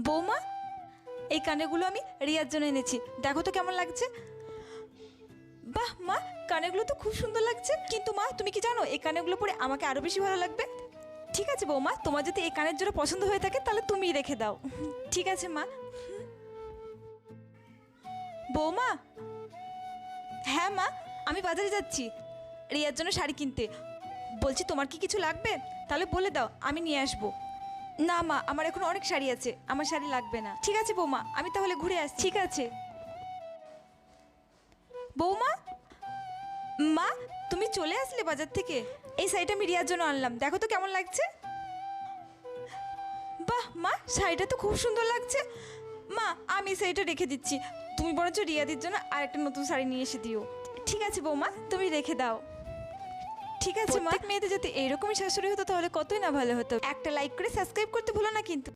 বৌমা, এই কানেরগুলো আমি রিয়ার জন্য এনেছি, দেখো তো কেমন লাগছে। বাহ মা, কানেরগুলো তো খুব সুন্দর লাগছে। কিন্তু মা, তুমি কি জানো এই কানেরগুলো পরে আমাকে আরো বেশি ভালো লাগবে। ঠিক আছে বৌমা, তোমার যদি এই কানের জোড়া পছন্দ হয়ে থাকে তাহলে তুমিই রেখে দাও। ঠিক আছে মা। বৌমা, হ্যাঁ মা, আমি বাজারে যাচ্ছি রিয়ার জন্য শাড়ি কিনতে। বলছি তোমার কি কিছু লাগবে? তাহলে বলে দাও, আমি নিয়ে আসবো। না মা, আমার এখন অনেক শাড়ি আছে, আমার শাড়ি লাগবে না। ঠিক আছে বৌমা, আমি তাহলে ঘুরে আসছি। ঠিক আছে বৌমা। মা, তুমি চলে আসলে বাজার থেকে? এই শাড়িটা আমি রিয়ার জন্য আনলাম, দেখো তো কেমন লাগছে। বাহ মা, শাড়িটা তো খুব সুন্দর লাগছে। মা, আমি শাড়িটা রেখে দিচ্ছি, তুমি বরঞ্চ রিয়াদির জন্য আর একটা নতুন শাড়ি নিয়ে এসে দিও। ঠিক আছে বৌমা, তুমি রেখে দাও। ঠিক আছে মা। মেয়েদের যদি এইরকমই শাশুড়ি হতো তাহলে কতই না ভালো হতো। একটা লাইক করে সাবস্ক্রাইব করতে ভুলো না কিন্তু।